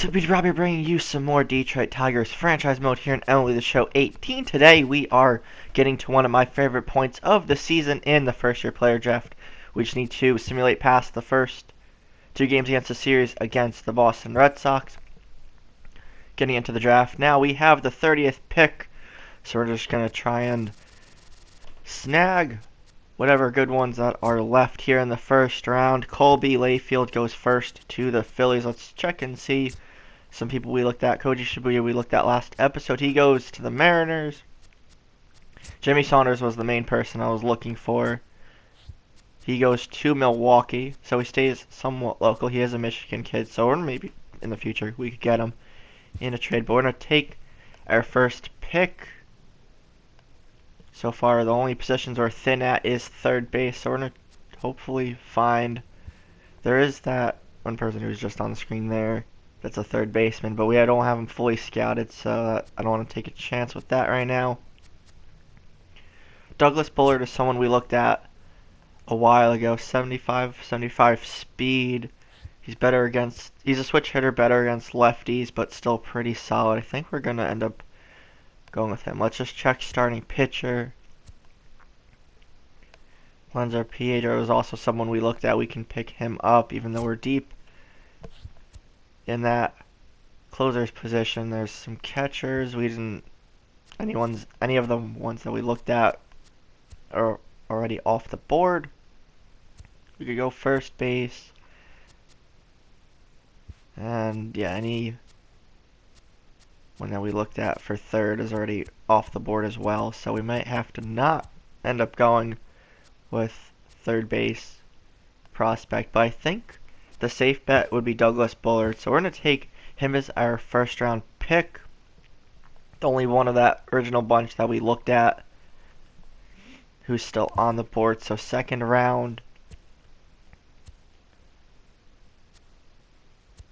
to be Robbie, bringing you some more Detroit Tigers franchise mode here in MLB The Show 18. Today we are getting to one of my favorite points of the season in the first-year player draft. We just need to simulate past the first two games against the series against the Boston Red Sox. Getting into the draft now, we have the 30th pick, so we're just going to try and snag whatever good ones that are left here in the first round. Colby Layfield goes first to the Phillies. Let's check and see some people we looked at. Koji Shibuya we looked at last episode. He goes to the Mariners. Jimmy Saunders was the main person I was looking for. He goes to Milwaukee, so he stays somewhat local. He is a Michigan kid, so maybe in the future we could get him in a trade. But we're going to take our first pick. So far, the only positions we're thin at is third base, so we're going to hopefully find... There is that one person who's just on the screen there that's a third baseman, but we don't have him fully scouted, so I don't want to take a chance with that right now. Douglas Bullard is someone we looked at a while ago. 75 speed. He's a switch hitter, better against lefties, but still pretty solid. I think we're going to end up going with him. Let's just check starting pitcher. Lenzer Piedro is also someone we looked at. We can pick him up, even though we're deep in that closer's position. There's some catchers. We didn't any of the ones that we looked at are already off the board. We could go first base. And yeah, any one that we looked at for third is already off the board as well, so we might have to not end up going with third base prospect, but I think the safe bet would be Douglas Bullard, so we're going to take him as our first round pick. The only one of that original bunch that we looked at who's still on the board, so second round.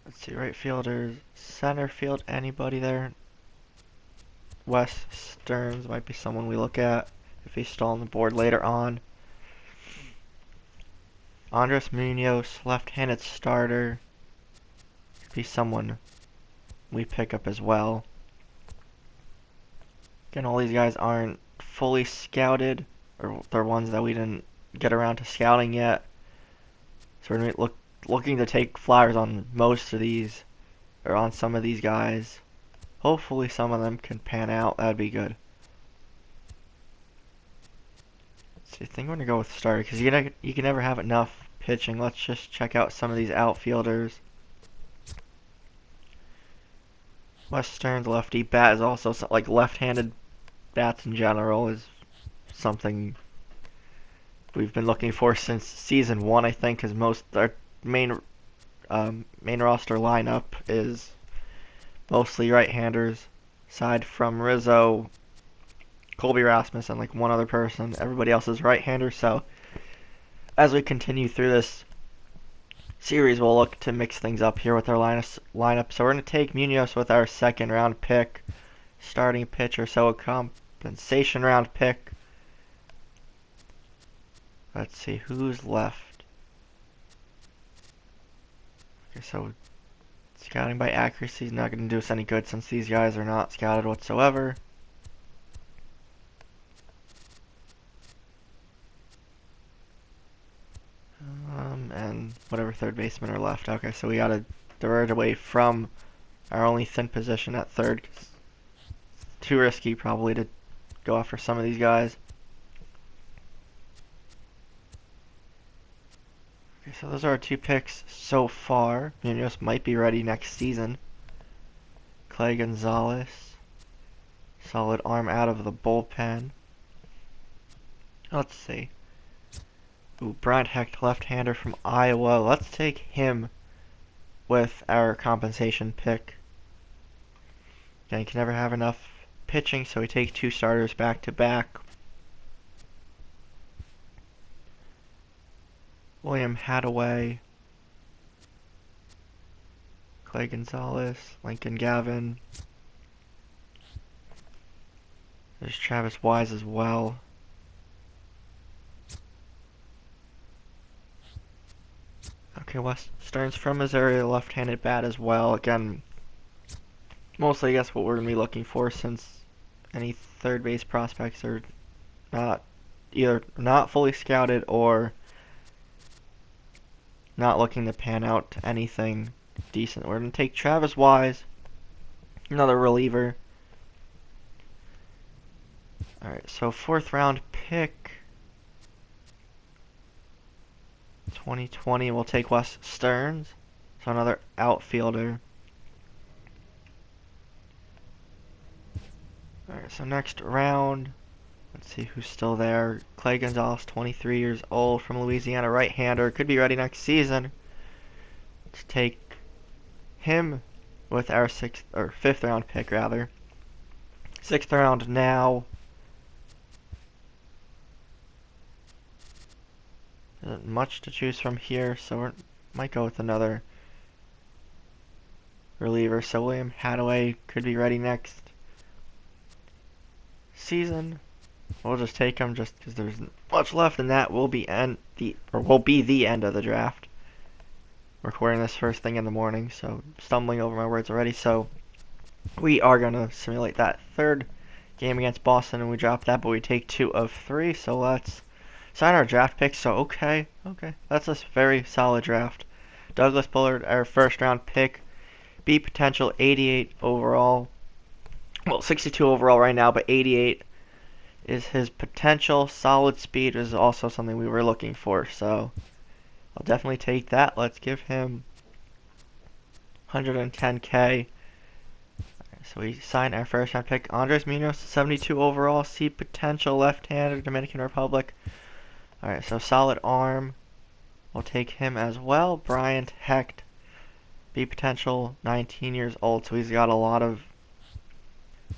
Let's see, right fielders, center field, anybody there? Wes Stearns might be someone we look at if he's still on the board later on. Andres Munoz, left-handed starter, could be someone we pick up as well. Again, all these guys aren't fully scouted, or they're ones that we didn't get around to scouting yet. So we're looking to take flyers on most of these, or on some of these guys. Hopefully some of them can pan out. That'd be good. So I think we're going to go with starter, because you can never have enough pitching. Let's just check out some of these outfielders. Wes Stearns, lefty bat, is also like left-handed bats in general is something we've been looking for since season 1, I think, because our main roster lineup is mostly right-handers, aside from Rizzo, Colby Rasmus, and like one other person. Everybody else is right-handers, so as we continue through this series, we'll look to mix things up here with our lineup. So we're going to take Munoz with our second round pick, starting pitcher, so a compensation round pick. Let's see who's left. Okay, so scouting by accuracy is not going to do us any good since these guys are not scouted whatsoever. And whatever third basemen are left. Okay, so we got to divert away from our only thin position at third. It's too risky probably to go after some of these guys. Okay, so those are our two picks so far. Munoz might be ready next season. Clay Gonzalez, solid arm out of the bullpen. Let's see. Ooh, Bryant Hecht, left-hander from Iowa. Let's take him with our compensation pick. Again, you can never have enough pitching, so we take two starters back-to-back. William Hadaway, Clay Gonzalez, Lincoln Gavin. There's Travis Wise as well. Okay, Wes Stearns from Missouri, left-handed bat as well. Again, mostly I guess what we're going to be looking for, since any third base prospects are not either not fully scouted or not looking to pan out to anything decent. We're going to take Travis Wise, another reliever. Alright, so 4th round pick, 2020, we'll take Wes Stearns, so another outfielder. Alright, so next round, let's see who's still there. Clay Gonzalez, 23 years old, from Louisiana, right-hander, could be ready next season. Let's take him with our 5th round pick rather. 6th round now. Isn't much to choose from here, so we might go with another reliever. So William Hadaway could be ready next season. We'll just take him just because there's much left, and that will be the end of the draft. Recording this first thing in the morning, so stumbling over my words already. So we are gonna simulate that 3rd game against Boston, and we dropped that, but we take 2 of 3. So let's sign our draft picks. So okay, that's a very solid draft. Douglas Bullard, our 1st round pick, B potential 88 overall. Well, 62 overall right now, but 88 is his potential. Solid speed is also something we were looking for, so I'll definitely take that. Let's give him 110K. So we signed our 1st round pick, Andres Munoz, 72 overall, C potential, left-hander, Dominican Republic. Alright, so solid arm. We'll take him as well. Bryant Hecht, B potential, 19 years old, so he's got a lot of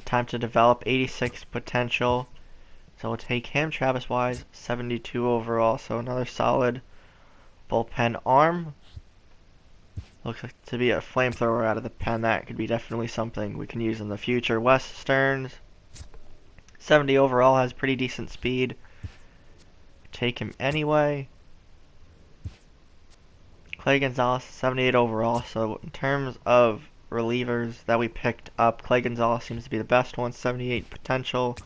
time to develop. 86 potential, so we'll take him. Travis Wise, 72 overall, so another solid bullpen arm. Looks like to be a flamethrower out of the pen. That could be definitely something we can use in the future. Wes Stearns, 70 overall, has pretty decent speed. Take him anyway. Clay Gonzalez, 78 overall. So in terms of relievers that we picked up, Clay Gonzalez seems to be the best one. 78 potential,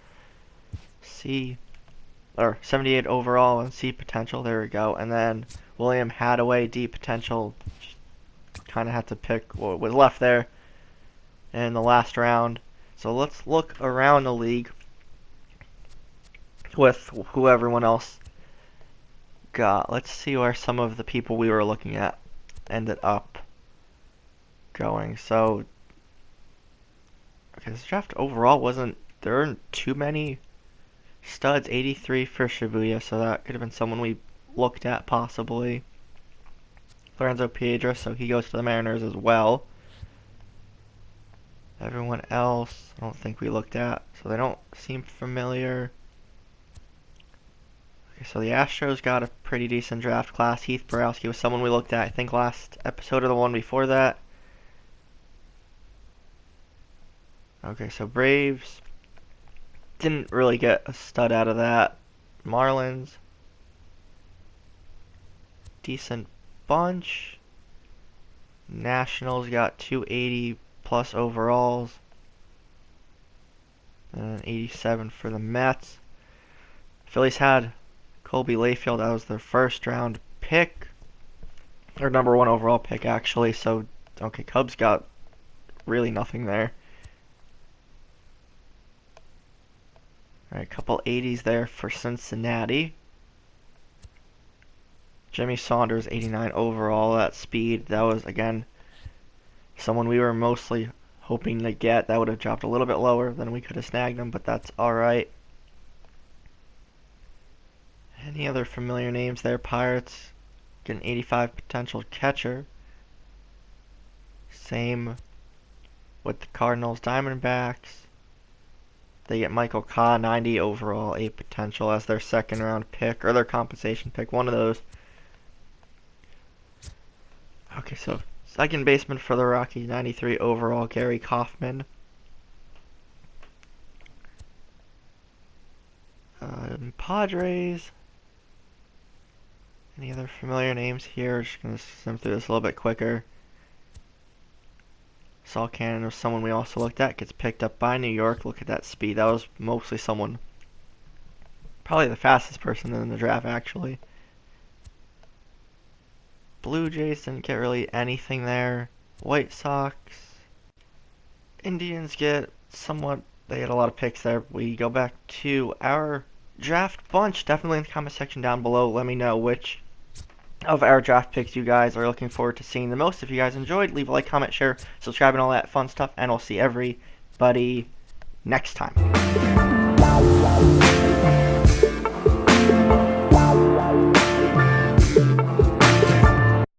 78 overall and C potential. There we go. And then William Hadaway, D potential. Kind of had to pick what was left there in the last round. So let's look around the league with who everyone else got. Let's see where some of the people we were looking at ended up going. So, okay, this draft overall there weren't too many studs. 83 for Shibuya, so that could have been someone we looked at possibly. Lorenzo Piedra, so he goes to the Mariners as well. Everyone else, I don't think we looked at, so they don't seem familiar. Okay, so the Astros got a pretty decent draft class. Heath Borowski was someone we looked at, I think, last episode or the one before that. Okay, so Braves didn't really get a stud out of that. Marlins, decent bunch. Nationals got 280 plus overalls. And 87 for the Mets. Phillies had Colby Layfield. That was their 1st round pick. Or number 1 overall pick, actually. So, okay, Cubs got really nothing there. Alright, a couple 80s there for Cincinnati. Jimmy Saunders, 89 overall. That speed, that was, again, someone we were mostly hoping to get. That would have dropped a little bit lower than we could have snagged him, but that's alright. Any other familiar names there? Pirates get an 85 potential catcher. Same with the Cardinals. Diamondbacks, they get Michael Kah, 90 overall, 8 potential as their 2nd round pick, or their compensation pick, one of those. Okay, so 2nd baseman for the Rockies, 93 overall, Gary Kaufman. Padres. Any other familiar names here? Just going to skim through this a little bit quicker. Saul Cannon was someone we also looked at. Gets picked up by New York. Look at that speed. That was mostly someone, probably the fastest person in the draft, actually. Blue Jays didn't get really anything there. White Sox. Indians get somewhat, they get a lot of picks there. We go back to our draft bunch. Definitely in the comment section down below, let me know which of our draft picks you guys are looking forward to seeing the most. If you guys enjoyed, leave a like, comment, share, subscribe, and all that fun stuff, and I'll see everybody next time.